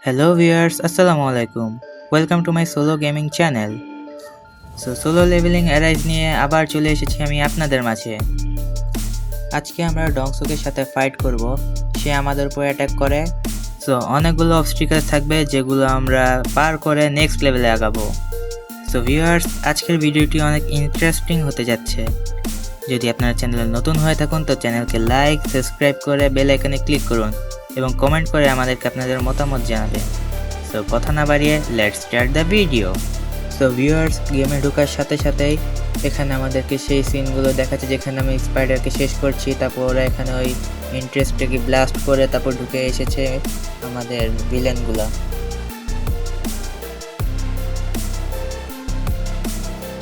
Hello viewers, Assalamu alaikum. Welcome to my solo gaming channel. Solo leveling Arise নিয়ে আবার চলে এসেছি আমি আপনাদের মাঝে। আজকে আমরা ডংসুকের সাথে ফাইট করব। সে আমাদের উপর অ্যাটাক করে। অনেকগুলো অবস্ট্রাকল থাকবে যেগুলো আমরা পার করে নেক্সট লেভেলে আগাবো। ভিউয়ার্স, আজকের ভিডিওটি অনেক ইন্টারেস্টিং হতে যাচ্ছে। যদি আপনারা চ্যানেলে নতুন হয়ে থাকুন তো চ্যানেলকে লাইক, সাবস্ক্রাইব করে বেল আইকনে ক্লিক করুন এবং কমেন্ট করে আমাদেরকে আপনাদের মতামত জানাবেন। কথা না বাড়িয়ে let's start the video. Viewers, গেমে ঢোকার সাথে সাথেই এখানে আমাদেরকে সেই সিনগুলো দেখাচ্ছে যেখানে আমি স্পাইডারকে শেষ করছি, তারপর ওরা এখানে ওই ইন্টারেস্টটাকে ব্লাস্ট করে তারপর ঢুকে এসেছে আমাদের ভিলেনগুলো।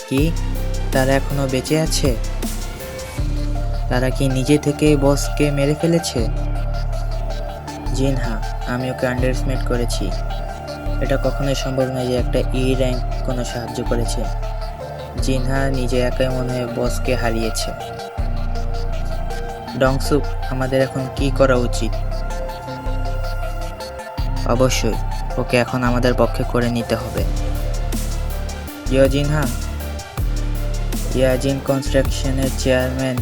কি তারা এখনো বেঁচে আছে? তারা কি নিজে থেকে বসকে মেরে ফেলেছে? হ্যাঁ, আমি ওকে আন্ডারএস্টিমেট করেছি। এটা কখনোই সম্ভব নয় যে একটা র্যাঙ্ক কোনো সাহায্য করেছে। হ্যাঁ, নিজে একাই মনে হয় বসকে হারিয়েছে। ডংসুক, আমাদের এখন কি করা উচিত? অবশ্যই ওকে এখন আমাদের পক্ষে করে নিতে হবে। হ্যাঁ, ইয়াজিন কনস্ট্রাকশনের চেয়ারম্যান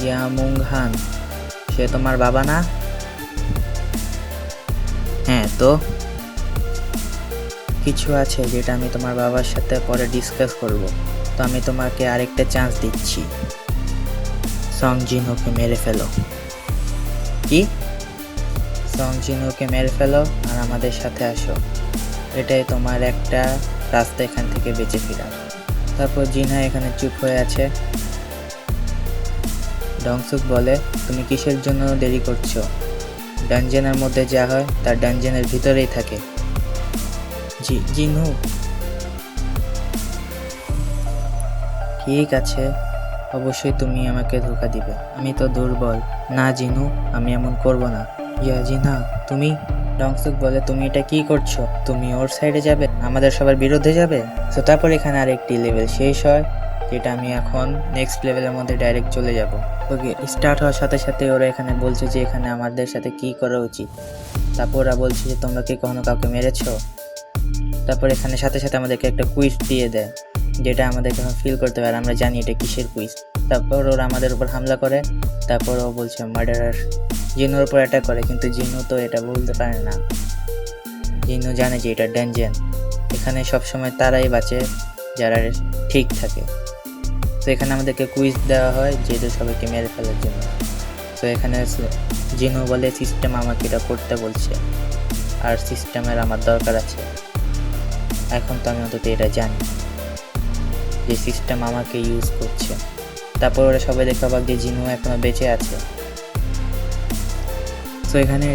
ইয়ামুং হান, সে তোমার বাবা না? হ্যাঁ, তো কিছু আছে যেটা আমি তোমার বাবার সাথে পরে ডিসকাস করব। তো আমি তোমাকে আরেকটা চান্স দিচ্ছি। সং জিনহোকে মেরে ফেলো। কি? সং জিনহোকে মেরে ফেলো আর আমাদের সাথে আসো। এটাই তোমার একটা রাস্তা এখান থেকে বেঁচে ফেরার। তারপর জিনহা এখানে চুপ হয়ে আছে। ডংসুক বলে, তুমি কিসের জন্য দেরি করছো? ডানজেনের মধ্যে যা হয় তার ডানজেনের ভিতরেই থাকে। জিনহু, ঠিক আছে, অবশ্যই তুমি আমাকে ধোঁকা দিবে। আমি তো দুর্বল। না জিনু, আমি এমন করব না। জিনহা, তুমি? ডংসুক বলে, তুমি এটা কি করছো? তুমি ওর সাইডে যাবে, আমাদের সবার বিরুদ্ধে যাবে? তারপর এখানে আরেকটি লেভেল শেষ হয়, যেটা আমি এখন নেক্সট লেভেলের মধ্যে ডাইরেক্ট চলে যাব। ওকে, স্টার্ট হওয়ার সাথে সাথে ওরা এখানে বলছে যে এখানে আমাদের সাথে কি করা উচিত। তারপর ওরা বলছে যে তোমরা কি কখনো কাউকে মেরেছো? তারপর এখানে সাথে সাথে আমাদেরকে একটা কুইজ দিয়ে দেয়, যেটা আমাদেরকে এখন ফিল করতে পারে আমরা জানি এটা কিসের কুইজ। তারপর ওরা আমাদের উপর হামলা করে। তারপর ও বলছে মার্ডারার। জিনুর উপর অ্যাটাক করে, কিন্তু জিনু তো এটা বলতে পারে না। জিনু জানে যে এটা ডানজেন, এখানে সবসময় তারাই বাঁচে যারা ঠিক থাকে। তো এখানে আমাদেরকে কুইজ দেওয়া হয় যেহেতু সবাইকে মেরে ফেলার জন্য। তো এখানে জিনু বলে সিস্টেম আমাকে এটা করতে বলছে, আর সিস্টেমের আমার দরকার আছে। এখন তো আমি অন্তত এটা জানি যে সিস্টেম আমাকে ইউজ করছে। তারপর ওরা সবাই দেখতে পাক যে জিনু এখনো বেঁচে আছে। তো এখানে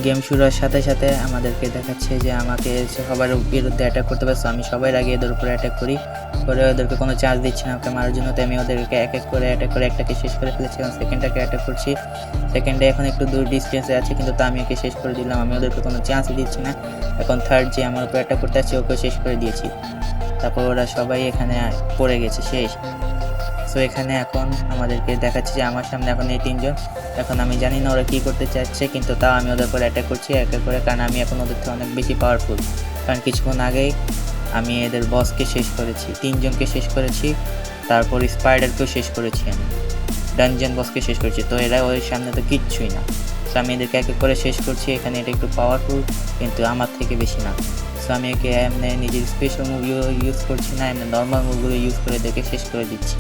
গেম শুরু হওয়ার সাথে সাথে আমাদেরকে দেখাচ্ছে যে আমাকে সবার বিরুদ্ধে অ্যাটাক করতে পারছে। আমি সবার আগে এদের উপরে অ্যাটাক করি, করে ওদেরকে কোনো চান্স দিচ্ছি না ওকে মারার জন্য। তো আমি ওদেরকে এক এক করে অ্যাটাক করে একটাকে শেষ করে ফেলেছি এবং সেকেন্ডটাকে অ্যাটাক করছি। সেকেন্ডে এখন একটু দূর ডিস্টেন্সে আছে, কিন্তু তা আমি ওকে শেষ করে দিলাম। আমি ওদেরকে কোনো চান্সই দিচ্ছি না। এখন থার্ড যে আমার উপর অ্যাটাক করতে আসছে ওকে শেষ করে দিয়েছি। তারপর ওরা সবাই এখানে পড়ে গেছে, শেষ। সো এখানে এখন আমাদেরকে দেখাচ্ছে যে আমার সামনে এখন এই তিনজন। এখন আমি জানি না ওরা কী করতে চাচ্ছে, কিন্তু তাও আমি ওদের উপর অ্যাটাক করছি এক এক করে, কারণ আমি এখন ওদের থেকে অনেক বেশি পাওয়ারফুল। কারণ কিছুক্ষণ আগেই আমি এদের বসকে শেষ করেছি, তিনজনকে শেষ করেছি, তারপর স্পাইডারকেও শেষ করেছি, আমি ডানজেন বসকে শেষ করেছি। তো এরা ওই সামনে তো কিচ্ছুই না। সো আমি এদেরকে এক এক করে শেষ করছি। এখানে এটা একটু পাওয়ারফুল, কিন্তু আমার থেকে বেশি না। সো আমি একে এমনি নিজের স্পেশাল মুভিও ইউজ করছি না, এমনি নর্মাল মুভিগুলো ইউজ করে এদেরকে শেষ করে দিচ্ছি।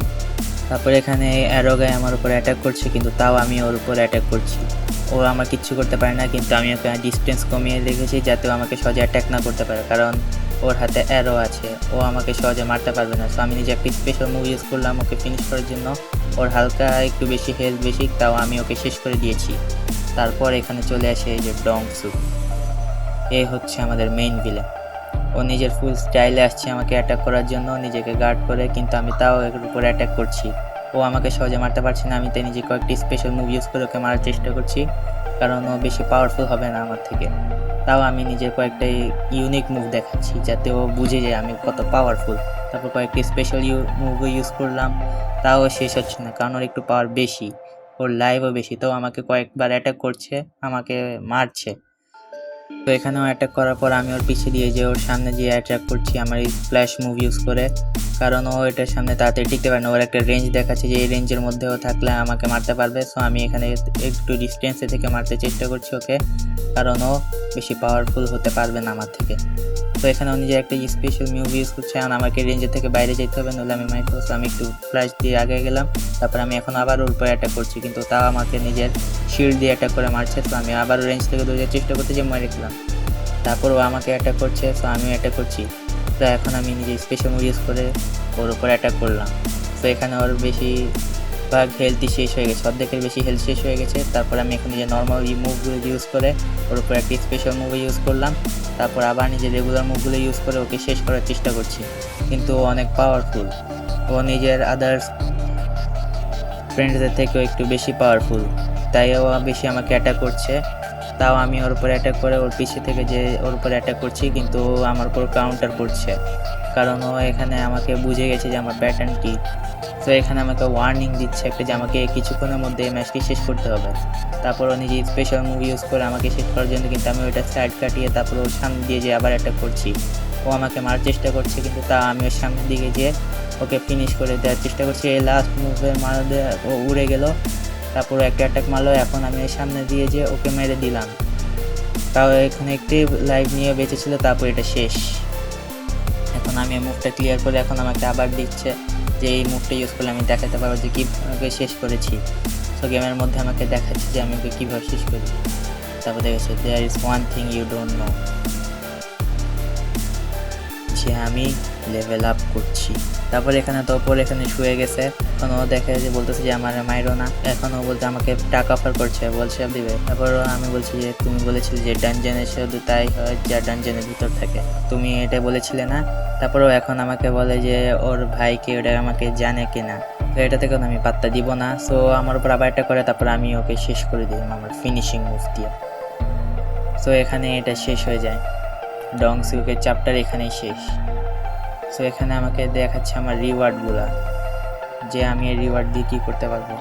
তারপর এখানে অ্যারোগায় আমার উপর অ্যাটাক করছে, কিন্তু তাও আমি ওর উপর অ্যাটাক করছি। ও আমার কিচ্ছু করতে পারে না, কিন্তু আমি ওকে ডিস্টেন্স কমিয়ে রেখেছি যাতে ও আমাকে সহজে অ্যাটাক না করতে পারে, কারণ ওর হাতে অ্যারো আছে, ও আমাকে সহজে মারতে পারবে না। সো আমি নিজে একটা স্পেশাল মুভ ইউজ করলাম ওকে ফিনিশ করার জন্য। ওর হালকা একটু বেশি হেলথ বেশি, তাও আমি ওকে শেষ করে দিয়েছি। তারপর এখানে চলে আসে এই যে ডংসুক, এ হচ্ছে আমাদের মেইন ভিলেন। ও নিজের ফুল স্টাইলে আসছে আমাকে অ্যাটাক করার জন্য, নিজেকে গার্ড করে, কিন্তু আমি তাও এর উপর অ্যাটাক করছি। ও আমাকে সহজে মারতে পারছে না। আমি তাই নিজে কয়েকটি স্পেশাল মুভ ইউজ করে ওকে মারার চেষ্টা করছি, কারণ ও বেশি পাওয়ারফুল হবে না আমার থেকে। তাও আমি নিজের কয়েকটা ইউনিক মুভ দেখাচ্ছি যাতে ও বুঝে যায় আমি কত পাওয়ারফুল। তারপর কয়েকটি স্পেশাল মুভও ইউজ করলাম, তাও শেষ হচ্ছে না, কারণ ওর একটু পাওয়ার বেশি, ওর লাইভও বেশি। তো আমাকে কয়েকবার অ্যাটাক করছে, আমাকে মারছে। তো এখানেও অ্যাটাক করার পর আমি ওর পিছিয়ে দিয়ে যে ওর সামনে যে অ্যাটাক করছি আমার এই ফ্ল্যাশ মুভ ইউজ করে, কারণ ও এটার সামনে তাড়াতাড়ি টিকতে পারে না। ওর একটা রেঞ্জ দেখাচ্ছে যে এই রেঞ্জের মধ্যেও থাকলে আমাকে মারতে পারবে। সো আমি এখানে একটু ডিস্টেন্সে থেকে মারতে চেষ্টা করছি ওকে, কারণ ও বেশি পাওয়ারফুল হতে পারবে না আমার থেকে। তো এখানে ও নিজে একটা স্পেশাল মুভ ইউজ করছে, এখন আমাকে রেঞ্জের থেকে বাইরে যেতে হবে, নাহলে আমি মাইক করছি। আমি একটু ফ্ল্যাশ দিয়ে আগে গেলাম, তারপর আমি এখন আবার ওর উপরে অ্যাটাক করছি, কিন্তু তাও আমাকে নিজের শিল্ড দিয়ে অ্যাটাক করে মারছে। তো আমি আবার রেঞ্জ থেকে দৌড়ার চেষ্টা করতে যে মেরে খেলাম, তারপর ও আমাকে অ্যাটাক করছে। তো আমিও অ্যাটাক করছি। তো এখন আমি নিজে স্পেশাল মুভ ইউজ করে ওর উপরে অ্যাটাক করলাম। তো এখানে ওর বেশিরভাগ হেলথই শেষ হয়ে গেছে, অর্ধেকের বেশি হেলথ শেষ হয়ে গেছে। তারপর আমি এখন নিজে নর্মাল মুভগুলো ইউজ করে ওর উপরে একটা স্পেশাল মুভ ইউজ করলাম। তারপর আবার নিজের রেগুলার মুভগুলো ইউজ করে ওকে শেষ করার চেষ্টা করছি, কিন্তু ও অনেক পাওয়ারফুল। ও নিজের আদার্স ফ্রেন্ডসদের থেকেও একটু বেশি পাওয়ারফুল, তাই ও বেশি আমাকে অ্যাটাক করছে। তাও আমি ওর উপরে অ্যাটাক করে ওর পিছে থেকে যে ওর উপরে অ্যাটাক করছি, কিন্তু ও আমার উপর কাউন্টার করছে, কারণ ও এখানে আমাকে বুঝে গেছে যে আমার প্যাটার্ন কী। তো এখানে আমাকে ওয়ার্নিং দিচ্ছে একটা যে আমাকে কিছুক্ষণের মধ্যে এই ম্যাচটি শেষ করতে হবে। তারপর ও নিজে স্পেশাল মুভ ইউজ করে আমাকে শেষ করার জন্য, কিন্তু আমি ওইটা সাইড কাটিয়ে তারপর ওর সামনে দিয়ে যে আবার অ্যাটাক করছি। ও আমাকে মারার চেষ্টা করছে, কিন্তু তা আমি ওর সামনের দিকে যেয়ে ওকে ফিনিশ করে দেওয়ার চেষ্টা করছি। এই লাস্ট মুভে মারা ও উড়ে গেল, তারপর একটা অ্যাটাক মারলো। এখন আমি এর সামনে দিয়ে যে ওকে মেরে দিলাম, তাও এখানে একটি লাইভ নিয়ে বেঁচে ছিল। তারপর এটা শেষ। এখন আমি এই মুভটা ক্লিয়ার করে এখন আমাকে আবার দিচ্ছে যে এই মুভটা ইউজ করলে আমি দেখাতে পারবো যে কীভাবে শেষ করেছি। সো গেমের মধ্যে আমাকে দেখাচ্ছে যে আমি ওকে কীভাবে শেষ করি। তারপর দেখেছে there is one thing you don't know, যে আমি লেভেল আপ করছি। তারপর এখানে তোপর এখানে শুয়ে গেছে। এখন ও দেখে যে বলতেছে যে আমার মাইরো না। এখন ও বলতে আমাকে টাকা অফার করছে, বলছে দিবে। তারপর আমি বলছি যে তুমি বলেছিলে যে ডানজেনে শুধু তাই হয় যা ডানজেনের ভিতর থাকে, তুমি এটা বলেছিলে না। তারপরও এখন আমাকে বলে যে ওর ভাইকে ওটা আমাকে জানে কিনা। তো এটা থেকে আমি পাত্তা দিব না। সো আমার উপর আবার একটা করে, তারপর আমি ওকে শেষ করে দিই আমার ফিনিশিং মুভ দিয়ে। সো এখানে এটা শেষ হয়ে যায়। ডং সিউকের চ্যাপ্টার এখানেই শেষ। সো এখানে আমাকে দেখাচ্ছে আমার রিওয়ার্ডগুলা, যে আমি এই রিওয়ার্ড দিয়ে কী করতে পারবো।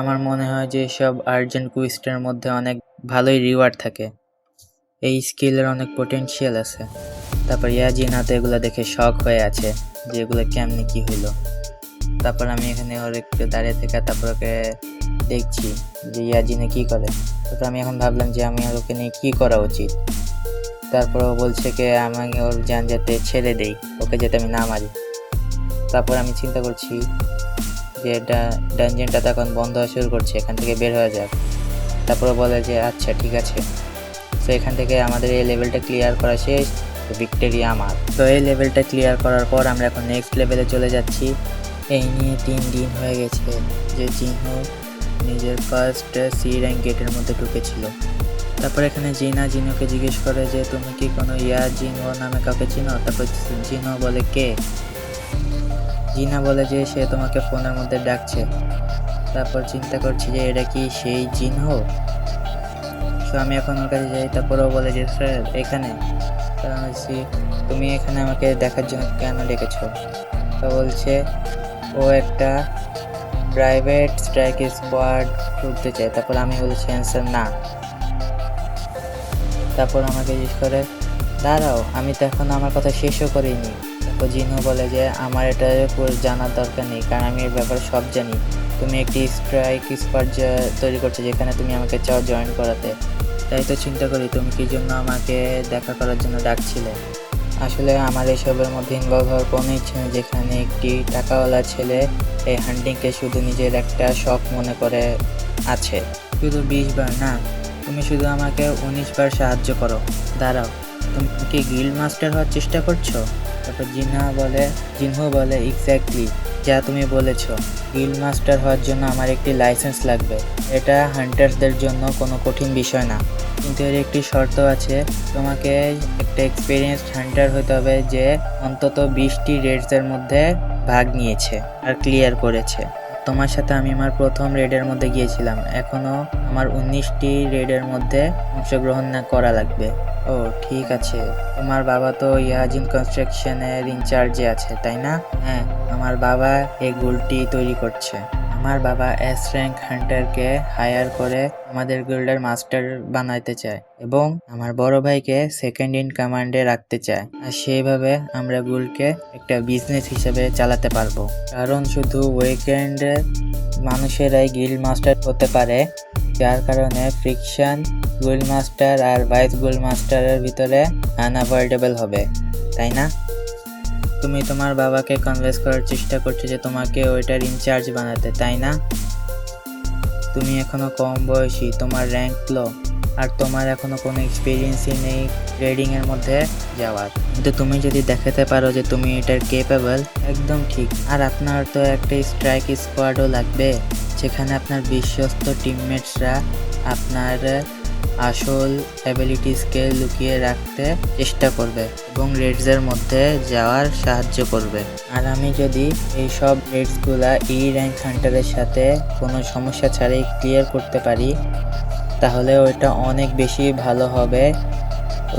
আমার মনে হয় যে সব আর্জেন্ট কুইস্টের মধ্যে অনেক ভালোই রিওয়ার্ড থাকে, এই স্কিলের অনেক পোটেনশিয়াল আছে। তারপর ইয়াজিনা তো এগুলো দেখে শখ হয়ে আছে যে এগুলো কেমনি কী হইলো। তারপর আমি এখানে ওর একটু দাঁড়িয়ে থেকে তারপর ওকে দেখছি যে ইয়াজিনে কী করে। তারপর আমি এখন ভাবলাম যে আমি আর ওকে নিয়ে কী করা উচিত। তারপর ও বলছে কি আমাকে ওর জান যাতে ছেড়ে দেই, ওকে যাতে আমি না মারি। তারপর আমি চিন্তা করছি যে এটা ডানজেনটা তখন বন্ধ হওয়া শুরু করছে, এখান থেকে বের হয়ে যাক। তারপর বলে যে আচ্ছা ঠিক আছে। তো এখান থেকে আমাদের এই লেভেলটা ক্লিয়ার করা শেষ, ভিক্টরি আমার। তো এই লেভেলটা ক্লিয়ার করার পর আমরা এখন নেক্সট লেভেলে চলে যাচ্ছি। এই নিয়ে 3 দিন হয়ে গেছে যে জিনহো নিজের ফার্স্ট সি র্যাঙ্ক গেটের মধ্যে ঢুকেছিল। তারপর এখানে জিনোকে জিজ্ঞেস করে যে তুমি কি কোনো জিনহো নামে কাউকে চিনো। তারপর জিনহো বলে কে। জিনা বলে যে সে তোমাকে ফোনের মধ্যে ডাকছে। তারপর চিন্তা করছি যে এটা কি সেই জিনহো। তো আমি এখন ওর কাছে যাই। তারপরও বলে যে স্যার এখানে, কারণ বলছি তুমি এখানে আমাকে দেখার জন্য কেন ডেকেছো। তো বলছে ও একটা প্রাইভেট স্ট্রাইক স্কোয়াড করতে চায়। তারপর আমি বলেছি অ্যান্সার না। তারপর আমাকে জিজ্ঞেস করে দাঁড়াও, আমি তো এখন আমার কথা শেষও করিনি। তারপর জিনহো বলে যে আমার এটা জানার দরকার নেই, কারণ আমি এর ব্যাপারে সব জানি। তুমি একটি স্ট্রাইক স্কোয়াড তৈরি করছো যেখানে তুমি আমাকে চাও জয়েন করাতে, তাই তো চিন্তা করি তুমি কি জন্য আমাকে দেখা করার জন্য ডাকছিলে। আসলে আমার এসবের মধ্যে ইনভলভ হওয়ার কোনো ইচ্ছে নেই, যেখানে একটি টাকাওয়ালা ছেলে এই হান্টিংকে শুধু নিজের একটা শখ মনে করে আছে। শুধু 20 বার না, তুমি শুধু আমাকে 19 বার সাহায্য করো। দাঁড়াও, তুমি কি গিল্ড মাস্টার হওয়ার চেষ্টা করছো। তারপর জিনহো বলে এক্স্যাক্টলি যা তুমি বলেছ। গিল্ড মাস্টার হওয়ার জন্য আমার একটি লাইসেন্স লাগবে। এটা হান্টার্সদের জন্য কোনো কঠিন বিষয় না, কিন্তু এর একটি শর্ত আছে। তোমাকে একটা এক্সপিরিয়েন্সড হান্টার হতে হবে যে অন্তত 20টি রেডসের মধ্যে ভাগ নিয়েছে আর ক্লিয়ার করেছে। তোমার সাথে আমি আমার প্রথম রেডের মধ্যে গিয়েছিলাম, এখনও আমার 19টি রেডের মধ্যে অংশগ্রহণ না করা লাগবে। ও ঠিক আছে, তোমার বাবা তো ইয়াজিন কনস্ট্রাকশনের ইনচার্জে আছে তাই না। হ্যাঁ, আমার বাবা এই গোলটি তৈরি করছে। আমার বাবা এস র্যাঙ্ক হান্টারকে হায়ার করে আমাদের গিল্ডের মাস্টার বানাইতে চায় এবং আমার বড় ভাইকে সেকেন্ড ইন কমান্ডে রাখতে চায়, আর সেইভাবে আমরা গিল্ডকে একটা বিজনেস হিসেবে চালাতে পারবো। কারণ শুধু উইকেন্ডে মানুষেরাই গিল্ড মাস্টার হতে পারে, যার কারণে ফ্রিকশন গিল্ড মাস্টার আর ভাইস গিল্ড মাস্টারের ভিতরে আনঅ্যাভয়েডেবল হবে, তাই না? তুমি তোমার বাবাকে কনভিন্স করার চেষ্টা করছো যে তোমাকে ওইটার ইনচার্জ বানাতে, তাই না? তুমি এখনো কম বয়সী, তোমার র্যাঙ্ক লো, আর তোমার এখনো কোনো এক্সপিরিয়েন্সই নেই ট্রেডিং এর মধ্যে যাওয়ার। কিন্তু তুমি যদি দেখাতে পারো যে তুমি এটার কেপেবল, একদম ঠিক। আর আপনার তো একটা স্ট্রাইক স্কোয়াডও লাগবে, যেখানে আপনার বিশ্বস্ত টিমমেটসরা আপনার আসল অ্যাবিলিটিসকে লুকিয়ে রাখতে চেষ্টা করবে এবং রেডসের মধ্যে যাওয়ার সাহায্য করবে। আর আমি যদি এই সব রেডসগুলা র্যাঙ্ক হান্টারের সাথে কোনো সমস্যা ছাড়াই ক্লিয়ার করতে পারি, তাহলে ওইটা অনেক বেশি ভালো হবে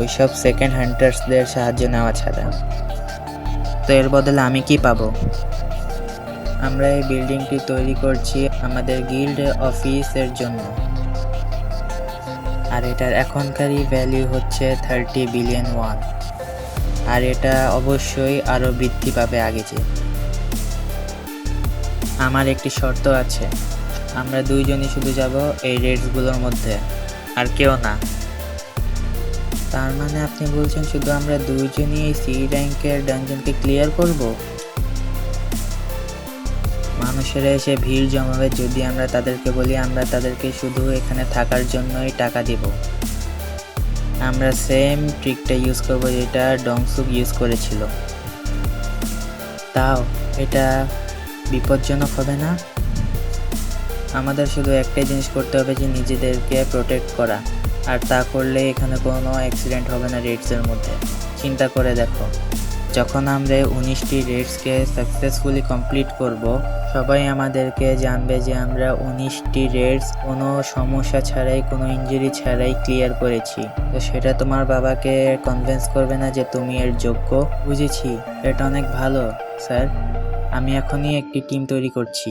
ওইসব সেকেন্ড হান্টার্সদের সাহায্য নেওয়া ছাড়া। তো এর বদলে আমি কি পাবো? আমরা এই বিল্ডিংটি তৈরি করছি আমাদের গিল্ড অফিসের জন্য, আর এটার এখনকারই ভ্যালু হচ্ছে 30 বিলিয়ন ওয়ান, আর এটা অবশ্যই আরও বৃদ্ধি পাবে আগে চেয়ে। আমার একটি শর্ত আছে, আমরা দুইজনই শুধু যাব এই রেডসগুলোর মধ্যে, আর কেউ না। তার মানে আপনি বলছেন শুধু আমরা দুইজনই এই সি র্যাঙ্কের ডানজনকে ক্লিয়ার করব? মানুষেরা এসে ভিড় জমাবে যদি আমরা তাদেরকে বলি আমরা তাদেরকে শুধু এখানে থাকার জন্যই টাকা দিব। আমরা সেম ট্রিকটা ইউজ করব যেটা ডংসুক ইউজ করেছিল। তাও এটা বিপজ্জনক হবে না? আমাদের শুধু একটাই জিনিস করতে হবে, যে নিজেদেরকে প্রোটেক্ট করা, আর তা করলে এখানে কোনো অ্যাক্সিডেন্ট হবে না রেডসের মধ্যে। চিন্তা করে দেখো, যখন আমরা 19টি রেডসকে সাকসেসফুলি কমপ্লিট করব, সবাই আমাদেরকে জানবে যে আমরা 19টি রেডস কোনো সমস্যা ছাড়াই, কোনো ইনজুরি ছাড়াই ক্লিয়ার করেছি। তো সেটা তোমার বাবাকে কনভিন্স করবে না যে তুমি এর যোগ্য? বুঝেছি, এটা অনেক ভালো স্যার। আমি এখনই একটি টিম তৈরি করছি।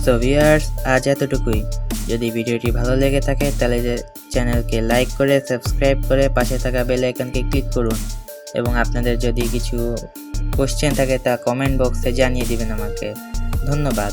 সো ভিউয়ার্স, আজ এতটুকুই। যদি ভিডিওটি ভালো লেগে থাকে তাহলে চ্যানেলকে লাইক করে সাবস্ক্রাইব করে পাশে থাকা বেল আইকনকে ক্লিক করুন, এবং আপনাদের যদি কিছু কোশ্চেন থাকে তা কমেন্ট বক্সে জানিয়ে দিবেন আমাকে। ধন্যবাদ।